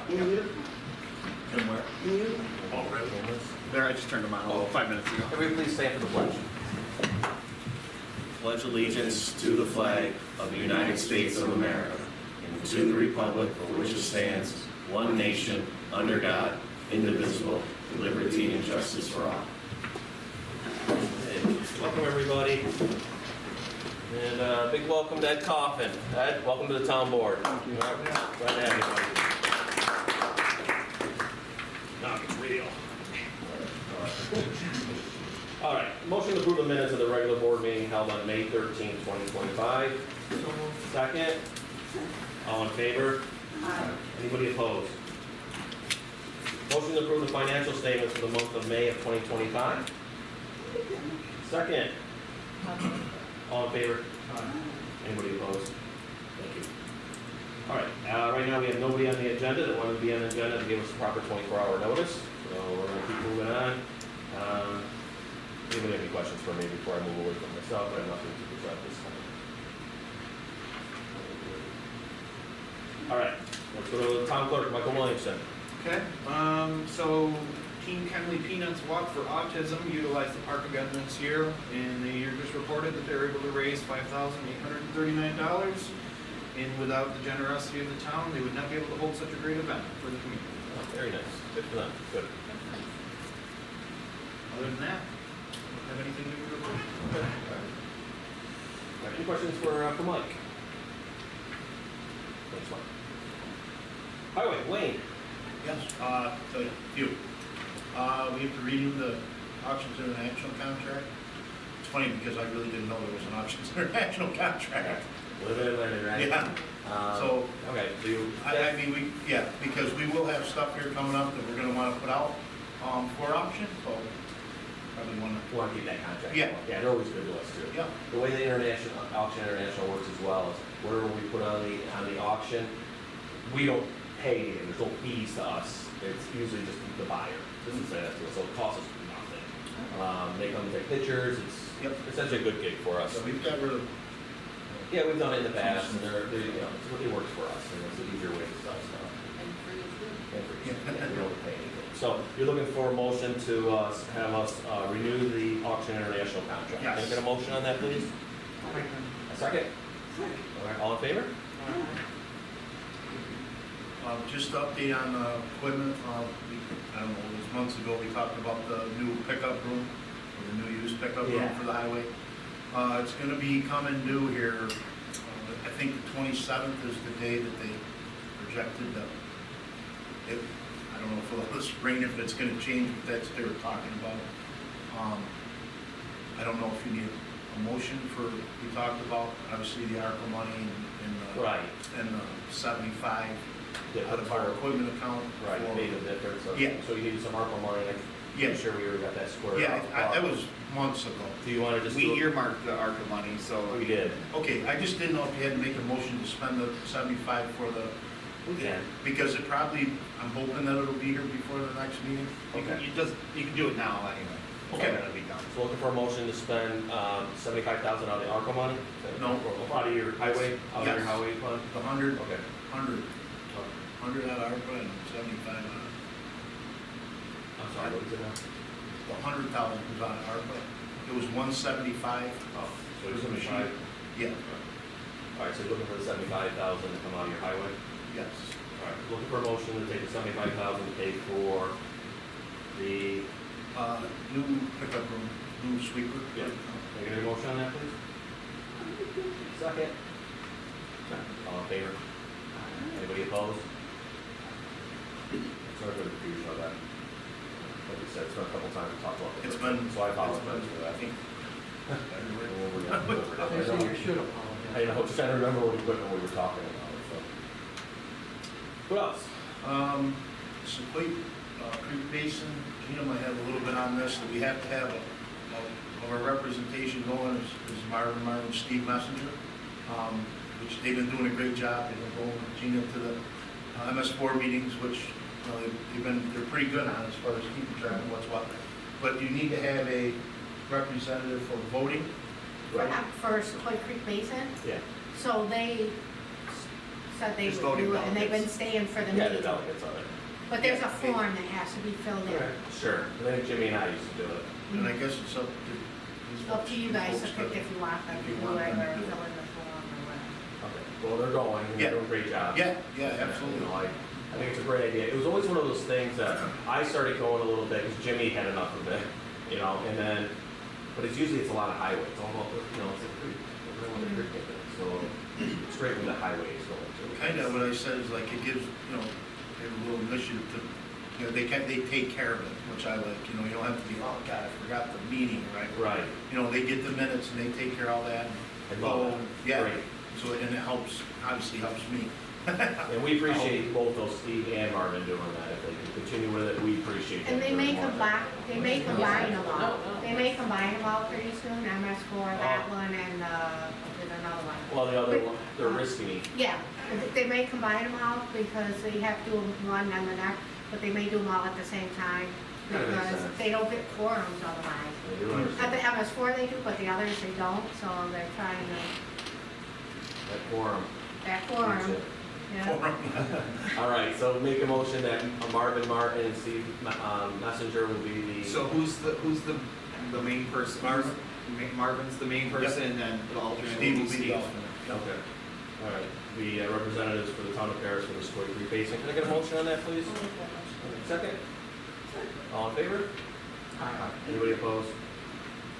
From where? Oh, really? There, I just turned them on 5 minutes ago. Can we please stand for the pledge? Pledge allegiance to the flag of the United States of America and to the republic for which it stands, one nation, under God, indivisible, with liberty and justice for all. Welcome, everybody. And big welcome to Ed Coffin. Ed, welcome to the town board. Thank you. Glad to have you. Now it's real. All right. Motion to approve the minutes of the regular board meeting held on May 13, 2025. Second. All in favor? Aye. Anybody opposed? Motion to approve the financial statements for the month of May of 2025. Second. All in favor? Anybody opposed? Thank you. All right. Right now we have nobody on the agenda that wanted to be on the agenda to give us a proper 24-hour notice. So we're going to keep moving on. Anybody have any questions for me before I move away from myself? I have nothing to present this time. All right. Let's go to the town clerk, Michael Williamson. Okay, so Team Kenley Peanuts Walk for Autism utilized the park again this year, and the year just reported that they were able to raise $5,839. And without the generosity of the town, they would not be able to hold such a great event for the community. Oh, very nice. Good for them. Good. Other than that, I don't have anything to report. Okay. All right. Any questions for Mike? Thanks, Mike. Highway, Wayne. Yes, so few. We have to renew the Auctions International contract. It's funny because I really didn't know there was an Auctions International contract. Live it, right? Yeah. So, Okay, so you... I mean, because we will have stuff here coming up that we're gonna wanna put out, for auction, so probably wanna. want to keep that contract. Yeah. Yeah, they're always good to us too. Yeah. The way the Auction International works as well is whatever we put on the auction, we don't pay anything. There's no fees to us. It's usually just the buyer. Doesn't say that to us, so it costs us nothing. They come and take pictures. It's essentially a good gig for us. So we've got rid of. Yeah, we've done it in the past, and they're it's really works for us. And it's an easier way to sell stuff. And free is good. And free. Yeah, we don't pay anything. So you're looking for a motion to have us renew the Auction International contract. Yes. Can I get a motion on that, please? A second? All right, all in favor? Just to update on equipment, I don't know, it was months ago, we talked about the new pickup room, or the new used pickup room Yeah. for the highway. It's gonna be coming due here, I think the 27th is the day that they projected that. I don't know if the spring, if it's gonna change, but that's what they were talking about. I don't know if you need a motion for, we talked about, obviously, the ARPA money and Right. and the 75 Yeah, out of our equipment account. Right, for- made a difference. Yeah. So you needed some ARPA money. Yeah. I'm sure we already got that squared Yeah, out. that was months ago. Do you want to just We do it? earmarked the ARPA money, so. We did. Okay, I just didn't know if you had to make a motion to spend the 75 for the, We can. because it probably, I'm hoping that it'll be here before the next meeting. Okay. You can do it now anyway. Okay. That'll be done. So looking for a motion to spend $75,000 out of the ARPA money? No. Out of your highway, out of your Yes. highway fund? The 100 Okay. out of ARPA and 75 out of, I'm sorry, what is it now? the 100,000 was out of ARPA. It was 175. Oh, so For it's the machine. 75? Yeah, All right, so you're looking for the 75,000 to come out of your highway? yes. All right, looking for a motion to take the 75,000 to pay for the, New pickup room, new sweeper. Yeah. can I get a motion on that, please? Second. All in favor? Anybody opposed? Sorry for the confusion on that. Like you said, it's been a couple times to talk about this. It's been. So I apologize for that. I think. You should apologize. I know, just trying to remember what equipment we were talking about, so. What else? Sequoia Creek Basin, Gina might have a little bit on this, that we have to have a representation going is Marvin Steve Messenger, which they've been doing a great job. They've been going with Gina to the MS4 meetings, which they're pretty good on as far as keeping track of what's what. But you need to have a representative for voting. For Sequoia Creek Basin, Yeah. so they said they Just would voting do it, and they've been delegates. staying for the Yeah, the meeting. delegates are there. But there's a Yeah. form that has to be filled in. Sure, I think Jimmy and I used to do it. And I guess it's up to. Up to you guys to pick if you want them to If you do want it them or to do it. fill in the form or whatever. Okay, well, they're going, and they're Yeah. doing a great job. Yeah, yeah, You absolutely. know, I think it's a great idea. It was always one of those things that I started going a little bit, because Jimmy had enough of it, you know, and then, but it's usually, it's a lot of highway, it's all about, you know, it's a creek, everyone the creek in it, so it's great when the highway is going to. Kind of what I said is like, it gives, you know, they have a little initiative to, you know, they take care of it, which I like, you know, you don't have to be, oh, God, I forgot the meeting, right? Right, You know, they get the minutes and they take care of all that. I love that. Yeah, Great. so, and it helps, obviously helps me. And we appreciate both those, Steve and Marvin, doing that. If they can continue with it, we appreciate that. And they may very much. combine them all. They may combine them all pretty soon, MS4, that one, and, there's another one. Well, the other one, they're risky. Yeah, they may combine them all because they have to do one and the next, but they may do them all at the same time. Kinda makes Because sense. they don't get quorums otherwise. They do At the understand. MS4 they do, but the others they don't, so they're trying to, That quorum. that quorum, yeah. All right, so make a motion that Marvin Martin and Steve Messenger will be the. So who's the main person? Marvin's the main person, and then the alternate will Steve be will be Steve. the alternate. Okay. All right, the representatives for the town of Paris for the Square Creek Basin. Can I get a motion on that, please? Second? All in favor? Anybody opposed?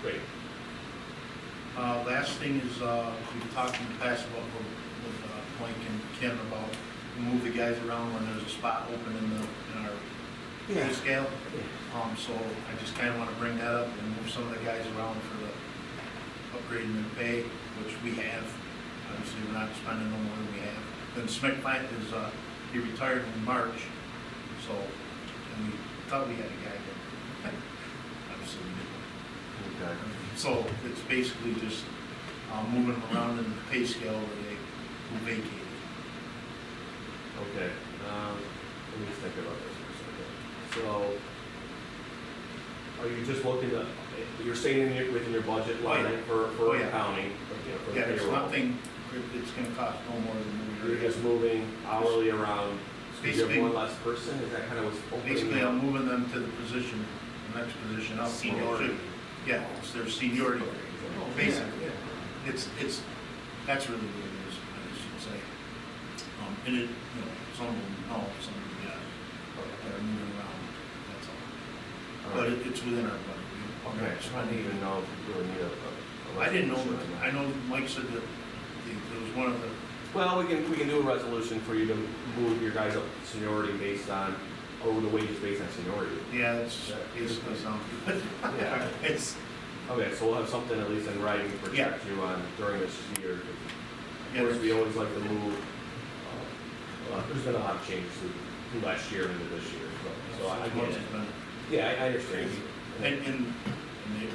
Great. Last thing is, we've talked in the past about, with Mike and Ken about, we move the guys around when there's a spot open in our pay scale. So I just kind of want to bring that up and move some of the guys around for the upgrading their pay, which we have. Obviously, we're not spending no more than we have. Then Smick Plant is, he retired in March, so, and we thought we had a guy, but obviously we didn't. Okay. So it's basically just moving them around in the pay scale where they who vacated. Okay, let me just think about this for a second. So, are you just looking at, you're staying within your budget Oh, yeah. line for Oh, yeah. accounting, you know, for the Yeah, it's payroll? nothing, it's gonna cost no more than we You're just moving hourly around, so you have Basically- one less person, is that kind of what's opening? Basically, up? I'm moving them to the position, the next position up. Seniority. Yeah, it's their seniority, basically. It's, that's really what it is, I should say. And it, you know, some of them, no, some of them, yeah, that are moving around, that's all. All But right. it's within our budget. We're Okay, not I spending don't even know if you really need a I didn't know, resolution on that. I know Mike said that there was one of the, Well, we can do a resolution for you to move your guys up to seniority based on, or the wages based on seniority. yeah, it's basically something. Yeah. It's, Okay, so we'll have something at least in writing to Yeah. protect you on during this year. Of yeah, course, we always like to move, there's been a lot of changes through last year into this year, so I get it. Yeah, I understand. And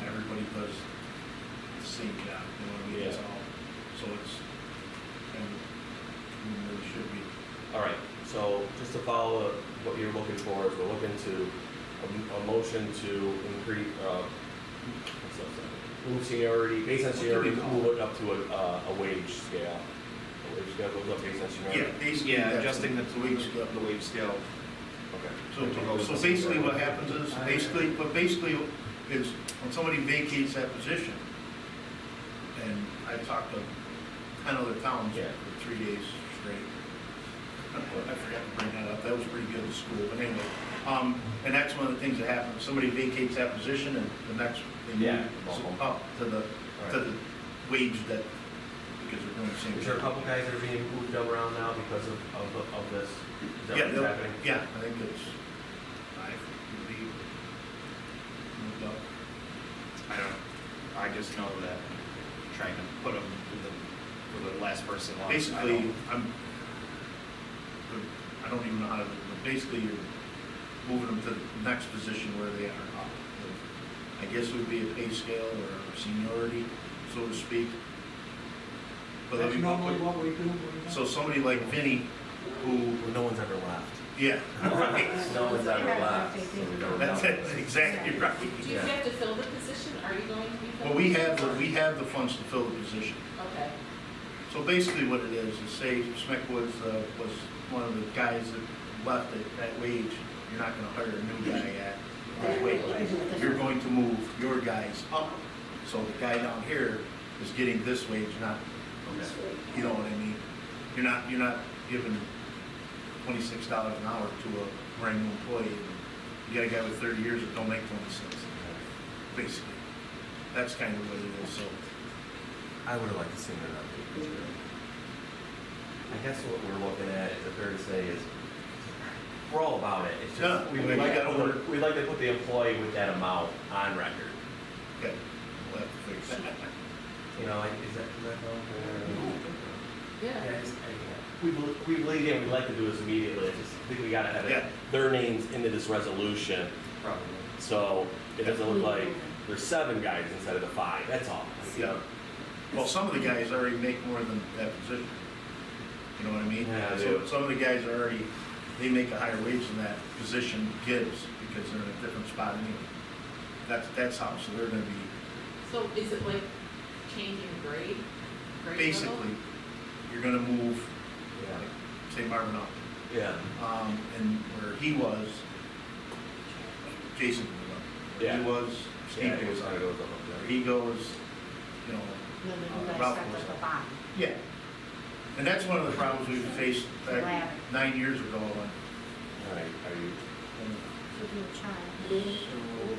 everybody does the same job, you know what I mean, it's Yeah. all, so it's, and it really should be. All right, so just to follow what you're looking for, is we're looking to, a motion to increase, what's that say? Move seniority, based on seniority, move it up to a wage scale. A wage scale goes up based on Yeah, seniority. basically. Yeah, that's adjusting the the wage scale. wage scale. Okay. So basically what happens is, basically is when somebody vacates that position, and I talked to 10 other towns Yeah. for 3 days straight. I forgot to bring that up, that was pretty good at school, but anyway. And that's one of the things that happens, somebody vacates that position and the next, they Yeah. move up to the wage that, because they're doing the same. Is there a couple guys that are being moved up around now because of this? Is that Yeah, what's happening? yeah, I think it's 5 would be moved up. I just know that trying to put them for the last person lost. Basically, I don't even know how to, but basically you're moving them to the next position where they are up. I guess it would be a pay scale or seniority, so to speak. But That's I mean, normally what we do. so somebody like Vinny, who, No one's ever left. yeah, right, No one's ever Yeah, left. they so do. we don't that's know. it, exactly right. Do you have to fill the position? Are you going to be filling? Well, we have the funds to fill the position. Okay. So basically what it is say Smick was one of the guys that left at that wage, you're not gonna hire a new guy at that wage. You're going to move your guys up. So the guy down here is getting this wage, not, you know what I mean? You're not giving $26 an hour to a brand new employee. You got a guy with 30 years that don't make 26, basically. That's kind of what it is, so. I would have liked to see it on I guess what we're looking at, is it fair to say, is we're all about it. It's Yeah, just, we we'd like gotta to put- we'd like to put the employee with that amount on record. Okay, we'll have to fix that. You know, like, is that Yeah. we believe in, we'd like to do this immediately, I just think we gotta have Yeah. it, their names into this resolution, Probably. so it doesn't look like there's 7 guys instead of the 5, that's all. Yeah. Well, some of the guys already make more than that position. You know what I mean? Yeah, they So do. some of the guys are already, they make a higher wage than that position gives because they're in a different spot anyway. That's how, so they're gonna be, So is it like changing grade? Grade level? basically, you're gonna move, Yeah, like, say Marvin up. yeah, And where he was, Jason moved up. Where Yeah. he was, yeah, Steve it goes kind up. of goes up Where there. he goes, you know, Then the new guy Ralph starts was at the up. bottom. yeah. And that's one of the problems we faced back Ladder. 9 years ago when All right, are you, Should be a child.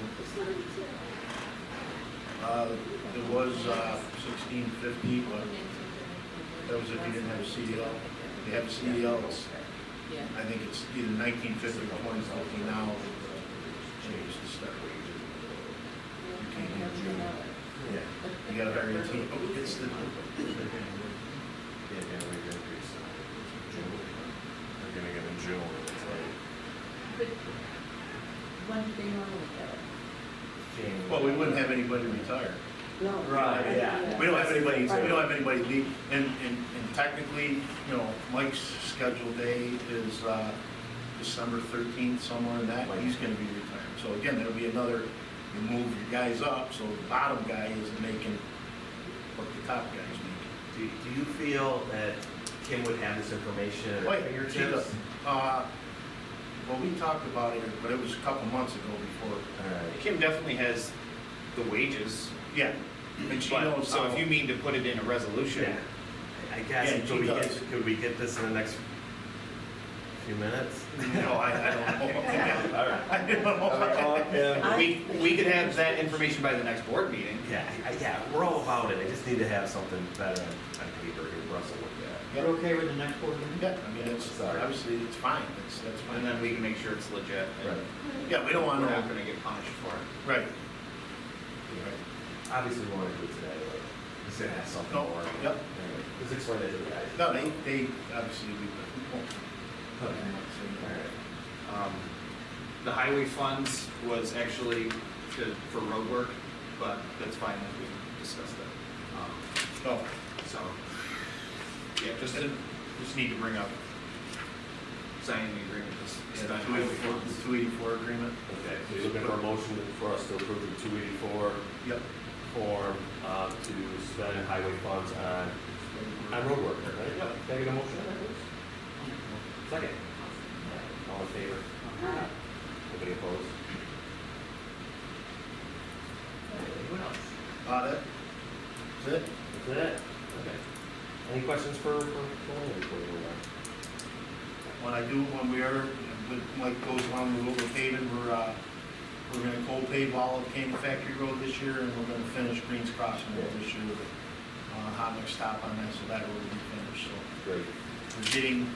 It was 1650, but that was if you didn't have a CDL. If you have a CDL, Yeah. I think it's either 1950 or 2050 now. Changed the start wage. You can't get a June. yeah. You gotta hire your team. Oh, it's the, Yeah, wage increase. June. They're gonna get in June, it's like. But when do they normally get it? January. well, we wouldn't have anybody retire. Right, yeah. We don't have anybody leave, and technically, you know, Mike's scheduled day is December 13th, somewhere in that, he's gonna be retired. So again, there'll be another, you move your guys up, so the bottom guy isn't making what the top guy's making. Do you feel that Kim would have this information at her Wait, she fingertips? does. Well, we talked about it, but it was a couple months ago before. All right. Kim definitely has the wages, Yeah, and she but, knows so how. if you mean to put it in a resolution, I guess, Yeah, she does. could we get this in the next few minutes? No, I don't know. All right. I don't know. we could have that information by the next board meeting. Yeah, yeah, we're all about it, I just need to have something better on paper here for us to look at. Yeah. You're okay with the next board meeting? Yeah, I mean, it's, Sorry. obviously, it's fine, that's fine. And then we can make sure it's legit. and Right. Yeah, we don't want We're to, not gonna get punished for it. right. Obviously, we want to do it today, like, just gonna have something No, more. yep. Just explain it to the guys. No, they, obviously, we won't. All right. The highway funds was actually for road work, but that's fine, that we discussed that. No, So, yeah, just need to bring up signing the agreement, this, yeah, this the time. 284 agreement. Okay, so you're looking for a motion for us to approve the 284 Yep. form to spend highway funds on road work, right? Yep. Can I get a motion on that, please? Second. All in favor? Anybody opposed? Anyone else? That's it? That's it? Okay. Any questions for Colleen before we move on? When Mike goes along the road with paving, we're gonna cold pave all of Canyon Factory Road this year, and we're gonna finish Greens Crossing Road this year with a hot mix stop on that, so that road will be finished, so. Great. We're getting,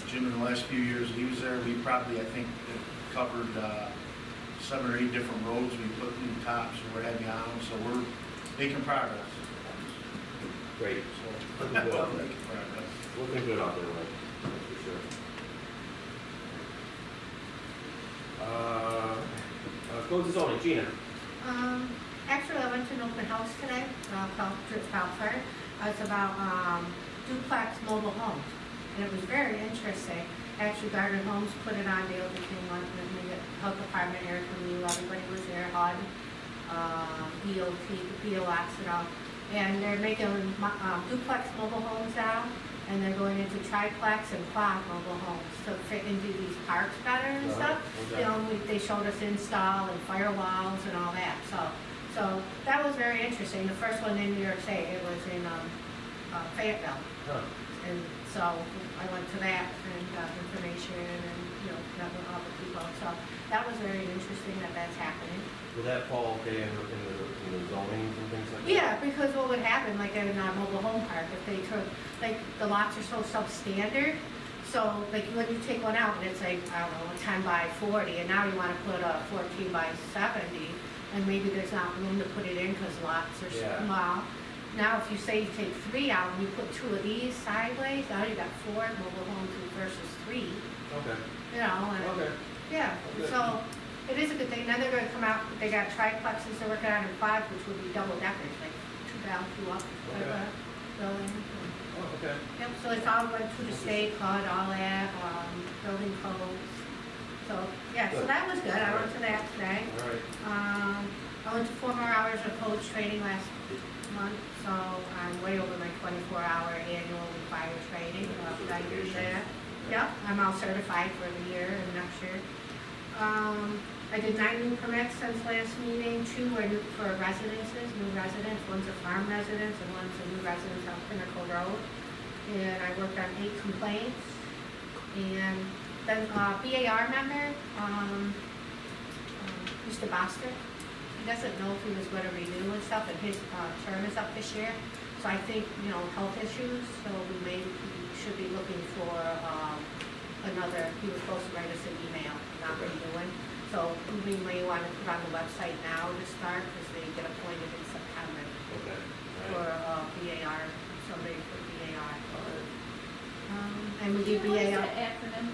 Jim, in the last few years he was there, we probably, I think, covered 7 or 8 different roads. We put new tops, and we're heavy on them, so we're making progress. Great. So, Looking good. making progress. Looking good out there, Mike, that's for sure. Close the zoning, Gina. Actually, I went to an open house today, called Drip Fair. It's about duplex mobile homes, and it was very interesting. Actually, Garden Homes put it on, Dale became one, and the health department, Eric, from you, everybody was there, HUD, EOT, the POX, and all. And they're making duplex mobile homes now, and they're going into triplex and quad mobile homes to fit into these parks better and stuff. Okay. They showed us install and firewalls and all that, so that was very interesting. The first one in New York State, it was in Fayetteville. Huh. And so I went to that and got information and, met with all the people. So that was very interesting that that's happening. Will that fall okay in the zonings and things like that? Yeah, because what would happen, like in a mobile home park, if they took, like, the lots are so substandard, so, like, when you take one out and it's like, I don't know, a 10 by 40, and now you wanna put a 14 by 70, and maybe there's not room to put it in because lots are Yeah. small. Now, if you say you take 3 out and you put 2 of these sideways, now you got 4 mobile homes versus 3, Okay, and, okay. yeah, Okay. so, it is a good thing. Then they're gonna come out, they got triplexes they're working on in quads, which would be double deckers, like 2 down, 2 up, type Okay. of building. Oh, okay. Yep, so it's all went through the state, CUD, all that, building codes. So, yeah, so Good. that was good. I went to that today. All right. I went to 4 more hours of coach training last month, so I'm way over my 24-hour annual required training. I do that. Yep, I'm all certified for the year and next year. I did 9 new permits since last meeting. 2 were new for residences, new residents. One's a farm residence and one's a new residence on Pinnacle Road. And I worked on 8 complaints. And then BAR member, Mr. Boster, he doesn't know if he was going to renew and stuff, and his term is up this year. So I think, health issues, so we should be looking for another, he was supposed to write us an email, not renewing. So we may want to put on the website now to start, because they get appointed in September Okay. for All right. BAR, somebody for BAR. And we do What is BAR, that acronym?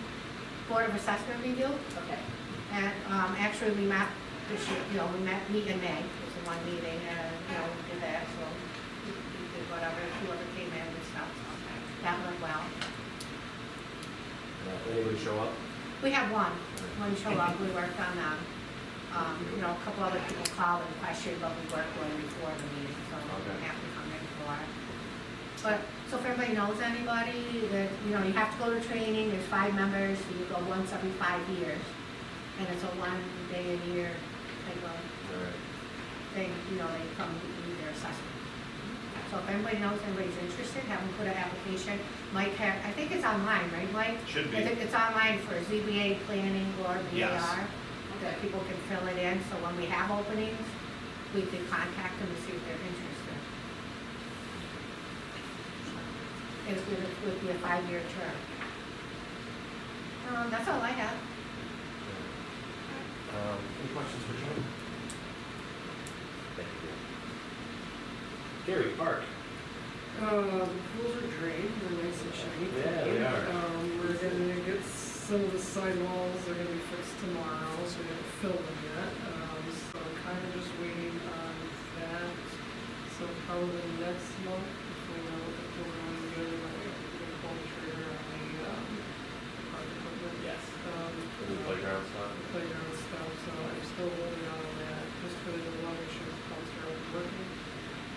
Board of Assessment Review. Okay. And actually, we met this year, meet in May, it was the one meeting, and, we did that, so we did whatever, whoever came in and stuff, so that went well. Anybody show up? We have one show up, we worked on them. A couple other people called and questioned, but we worked one before the meeting, so we Okay. don't have to come in for it. But, so if everybody knows anybody, that, you have to go to training, there's 5 members, so you go once every 5 years. And it's a 1 day a year type of All right. thing, they come do their assessment. So if anybody knows anybody's interested, have them put an application. Mike I think it's online, right, Mike? Should I be. think it's online for ZBA planning or Yes. BAR, that people can fill it in, so when we have openings, we can contact them to see if they're interested. It would be a 5-year term. That's all I have. Any questions for Joe? Thank you. Gary, Park. The pools are drained, they're nice and shiny. Yeah, they are. We're gonna get some of the sidewalls, they're gonna be fixed tomorrow, so we haven't filled them yet. So I'm kind of just waiting on that. So probably next month, if we know what the pool is good, we're gonna pull the trigger on the park equipment. Yes. The new uh, playground stuff. Playground stuff, so I'm still holding on that, just for the one issue, pumps are working.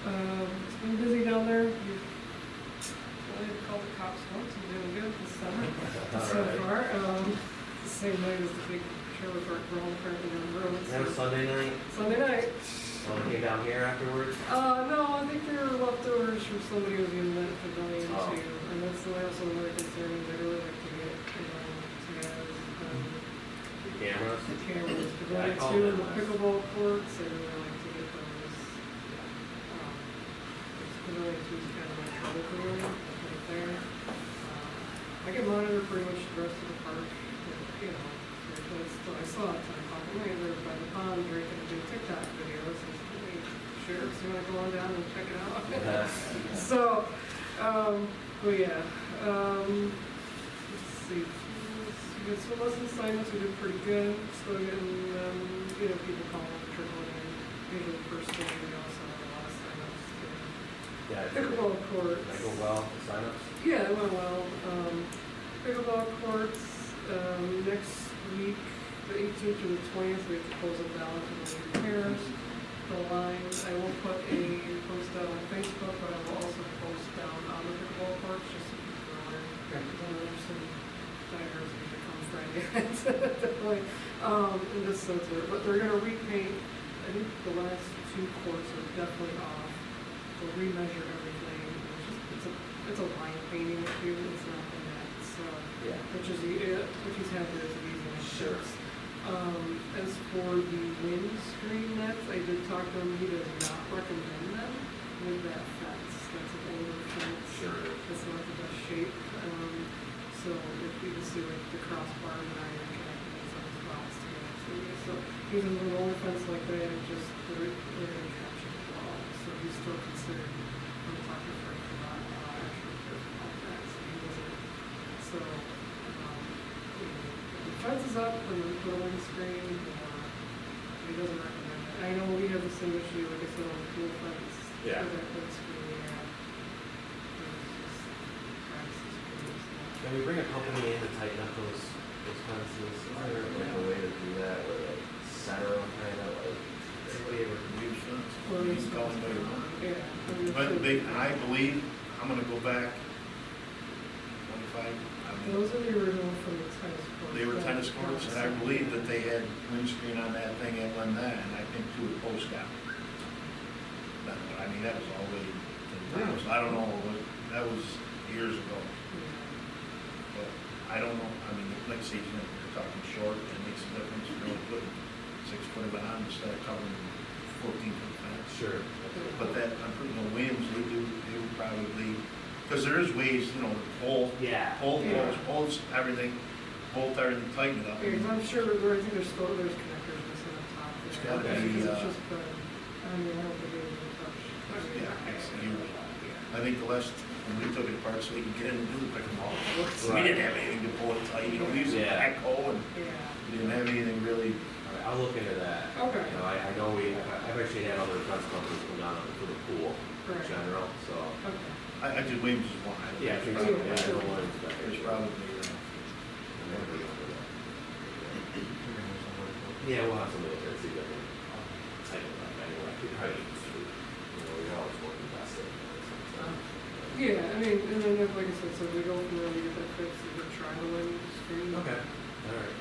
It's been busy down there. We've only called the cops once, and doing good this summer so Alright. far. The same night as the big trailer park brawl apparently on the road. That was Sunday night. Sunday night. Oh, they came down here afterwards. No, I think they were leftovers from somebody who was in that pavilion Oh. too. And that's also another concern, is I really like to get, The cameras. the cameras, Yeah, I pavilion called two, them and the last. pickleball courts, I really like to get those. Pavilion two is kind of my trouble pavilion, that's right there. I can monitor pretty much the rest of the park, I saw it, 10 o'clock at night, they were by the pond drinking a big TikTok video, so I said, hey, sheriffs, you wanna go on down and check it out? Yeah. So, but yeah, let's see. We got some lesson assignments, we did pretty good, still getting, people calling, trickling in, usually the first day, we also have a lot of signups too. Yeah. Pickleball courts. Did that go well, the signups? Yeah, it went well. Pickleball courts, next week, the 18th to the 20th, we have to close a ballot for the repairs. the line. I will put a post out on Facebook, but I will also post down on the pickleball courts, just so people are aware. Okay. Then there's some divers going to come Friday. Definitely. And just so it's, but they're gonna repaint, I think the last two courts are definitely off. They'll remeasure everything. It's a line painting issue, it's not the nets, so. Yeah. Which he's had there is an easy one. Sure. As for the windscreen nets, I did talk to him, he does not recommend them with that fence. That's an older fence. Sure. It's not the best shape. So if you can see like the crossbar and iron connected in some spots to it. So even with an older fence like that, just they're going to catch it well. So he's still considered, I'm talking for not actually physical fence. He wasn't, so, if the fence is up and we put a windscreen, he doesn't recommend it. I know we have the same issue, like I said, on the pool fence. Yeah. With that windscreen, yeah. It's just practice screens. Can we bring a company in to tighten up those fences? Is there like a way to do that, or like center them kind of like? Anybody ever? Huge fence. Well, You can call them what you want. Yeah. But I believe, I'm gonna go back 25, Those are the original from the tennis courts. they were tennis courts, and I believe that they had windscreen on that thing at one time, and I think two at post out. But, I mean, that was all the way to the house. I don't know, that was years ago. But I don't know, I mean, like I say, you're talking short, it makes a difference, you know, put 6 foot of it on instead of covering 14-foot fence. Sure. But that, I'm pretty, Williams, they would probably, because there is ways, pull, Yeah. holds everything, bolt everything, tighten it up. Yeah, 'cause I'm sure I think there's connectors missing on top there. It's gotta Because be, it's just been, I mean, I don't think it was touched. Yeah, it's years. I think the last, when we took it apart, so we could get in and do the pickleball. We Right. didn't have anything to pull it tight, we used a Yeah. backhoe, and Yeah, we didn't have anything really. All right, I'll look into that. okay, You know, I know I've actually had other fence companies come down for the pool in Right. general, so. okay. I did Williams is one. Yeah, I think so. Yeah, I know one back there. There's probably, Yeah, we'll have somebody up there, see if they can tighten it up anyway. You're always working best at it. Yeah, I mean, and then like I said, so we go from there, we get that fixed, we get try the wind screen. Okay, all right.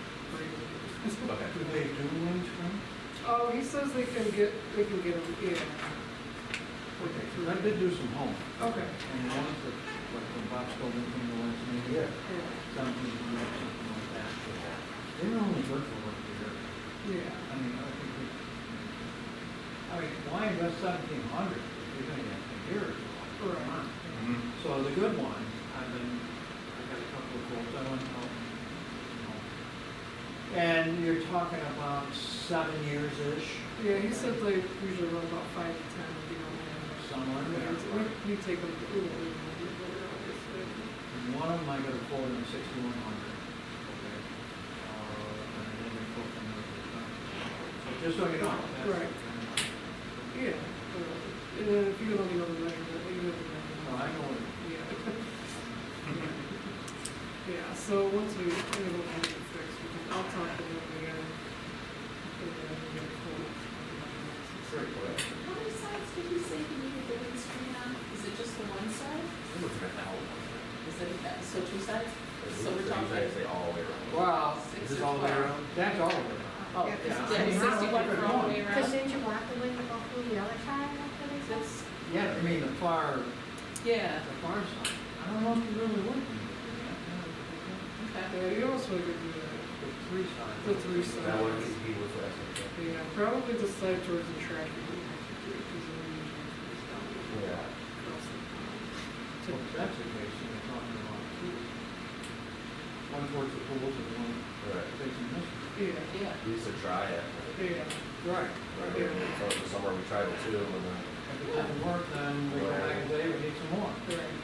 Okay. Do they do windscreen? Oh, he says they can get them, yeah. Okay, 'cause I did do some home, Okay. and the ones that, like when Bob's building from the ones maybe. Yeah. Yeah. Something like that. They were only good for what they were. Yeah. I mean, why invest 1,700 if you're gonna get a year or so? Right. Come on. So the good ones, I got a couple of quotes, I went out. And you're talking about 7 years-ish, Yeah, he said they usually run about 5 to 10 if you don't have. somewhere in there. We take them, obviously. And one of them I got a quote on 6,100. Okay. And then they quote from the so just so you know. that's Right. kind of- Yeah. And then if you don't know the measurement, you know the measurement. Oh, I know it. Yeah. Yeah, so once we get it fixed, I'll talk to them again. And then we get a quote. Great, well, How many sides did you say you needed the windscreen on? Is it just the one side? it looks like a hell of a- Is it, so 2 sides? So we're You talking. guys say all the way around. Wow, Is this all the way around? that's all of it. Oh, Yeah, it's, because- yeah, it's 61 for all the way Because around? didn't you want the wind to go through the other side after they said? This, Yeah, I mean, the far yeah, side. I don't know if you really would. okay. Yeah, you also could do that. The 3 sides. The 3 Is that what sides. he was asking for? Yeah, probably the side towards the track you would have to do, because then you usually goes down. Yeah. Across the pond. So if that's the case, then you're talking about 2. One towards the pools and one Right. facing this. Yeah, Yeah. We used to try it. yeah. Right. Right here in the summer, we tried it too, and then. If it doesn't work, then we go back and say we need some more. Right.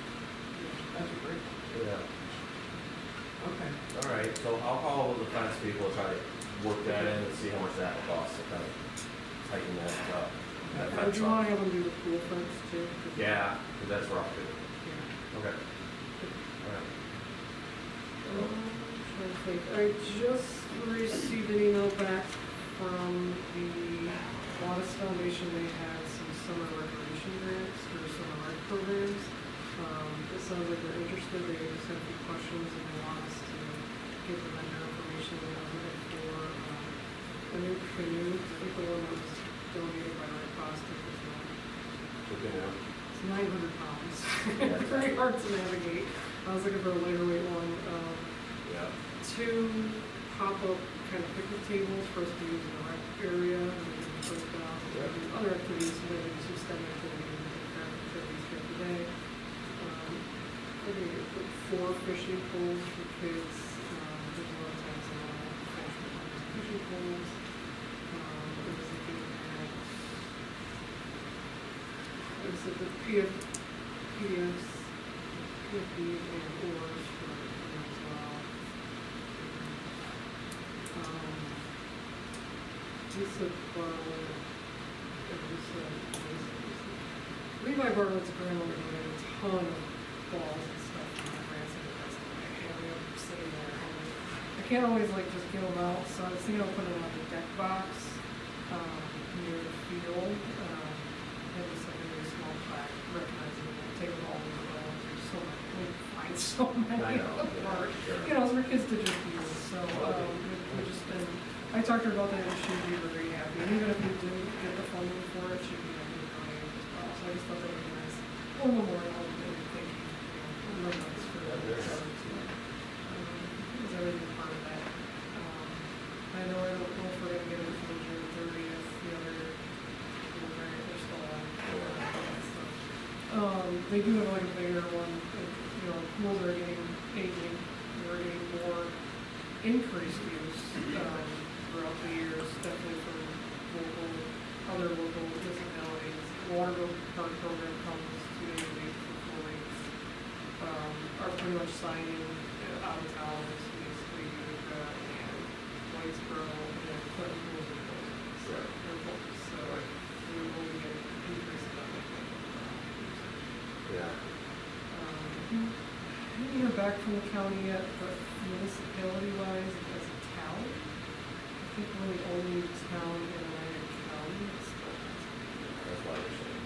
That's a great. Yeah. Okay. All right, so I'll call the fence people, try to work that in and see how much that will cost to kind of tighten that up. That Would fence you want up. to have them do the pool fence too? 'Cause- Yeah, 'cause that's rough too. Yeah. Okay. All right. Trying to think. I just received an email back from the Wattis Foundation. They canoe. I think the one that was donated by Red Cross took this one. Okay, now. It's 900 pounds. Yeah. It's very hard to navigate. I was looking for a lighter weight one. Yeah. 2 pop-up kind of picnic tables for us to use in the rec area, and we can put down Yeah. other activities, so maybe do some STEM activities and different activities here today. Maybe put 4 fishing pools for kids. There's a lot of times a lot of fishing pools. I was looking at, I was at the PFs, PFDs and oars for them as well. Lisa Barlow, Levi Barlow's grandmother donated a ton of balls and stuff from my grandson. That's why I have them sitting there. I can't always like just give them out, so I was thinking of putting them on the deck box near the field. And just like a really small plaque recognizing them, take them all over the world. There's so many, we find so many I know, of yeah, art. sure. You know, it's for kids to just use. So we just been. I talked to her about that, and she'd be very happy. And even if we didn't get the funding for it, she'd be happy to donate it as well. So I just thought that would be nice. One memorial, and thank you, really nice for that. Because everything part of that. I know I don't know if we're gonna get it until June 30th. The other, they're still on. They do have like a bigger one. You know, pools are getting aging. They're getting more increased use. Throughout the years, definitely from other local municipalities. Waterville Park program comes 2 days a week for 4 weeks. Are pretty much signing out of town is basically Utica and Whitesboro and Clinton pools and pools. So they're both. So we will be getting an increase in that. Yeah. I didn't hear back from the county yet, but municipality-wise, as a town, I think we're the only town in Atlantic County that's still has That's why you're saying.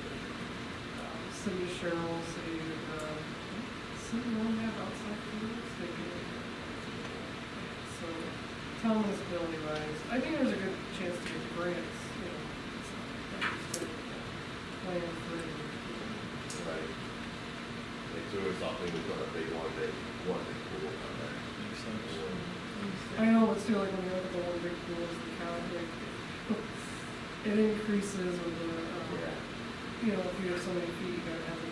City of Sherrill, City of, City one have outside fields, they do. So, town municipality-wise, I think there's a good chance to get grants, you know, it's not just a plan for it. Right. It's always something we put a big one big pool on there. Makes sense. I know, but still, like when you look at the one big pool is the count, like, it increases with the, you know, if you have so many feet, you gotta have the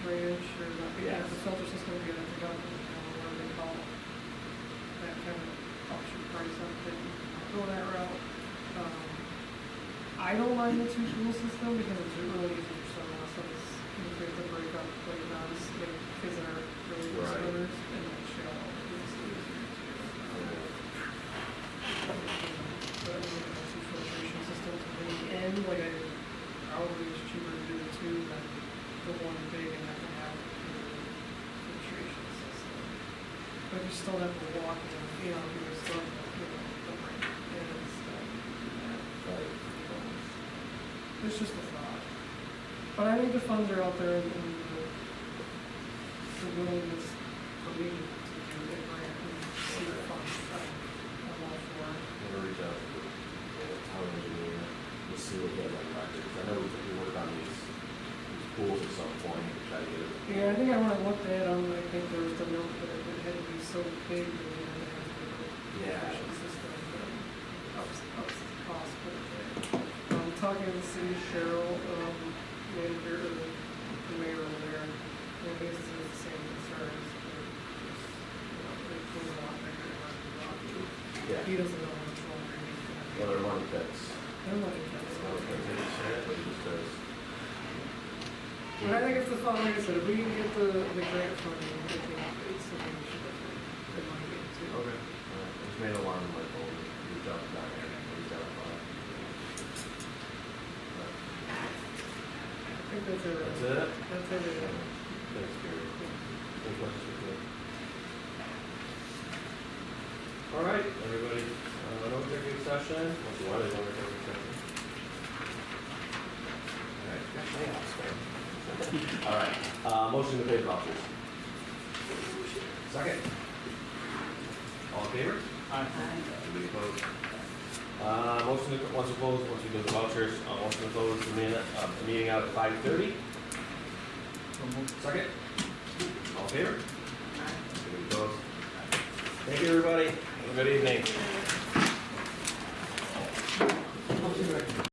drainage or not, you have the filter system, you gotta have the, what do they call it? That kind of option price up, that go that route. I don't mind the 2 pool system because it's really easy for someone else, so it's, you know, to break up playgrounds, like kids that are really good Right. swimmers, and then shell, it's easier to do. But I mean, the 2 filtration systems in the end, like probably it's cheaper to do the 2 than the one big and have to have the filtration system. But you still have to walk in, you know, you still have to, you know, the brake and stuff. Right. It's just a thought. But I think the funds are out there and the willingness for me to do a grant and see the funds. I'm all for it. I'm gonna reach out to the town engineer, to see what he has on record, 'cause I know we work on these pools at some point, to try to get it. Yeah, I think when I looked at them, I think there was the note that it had to be so big that we had to have the Yeah. filtration system that ups the cost quite a bit. Talking to the city of Sherrill, manager, or the mayor over there, and basically the same concerns. It goes a lot bigger than what we want. Yeah. He doesn't know how much longer he's gonna be. Other money that's, I'm not even but he just does. But I think if the fund, like I said, if we can get the grant funding, I think it's something we should definitely put money into. Okay. I just made a alarm light bulb, reach out to Diane, reach out to I think that's it. That's it? That's it. Thanks, Gary. Any questions for me? All right, everybody, no executive session, unless you want to go into executive session. All right, motion to pay the vouchers. Second. All in favor? Aye. Anybody opposed? Motion to, once we close, once we do the vouchers, motion to close the minute, the meeting out at 5:30. Second? All in favor? Opposed? Thank you, everybody. Have a good evening.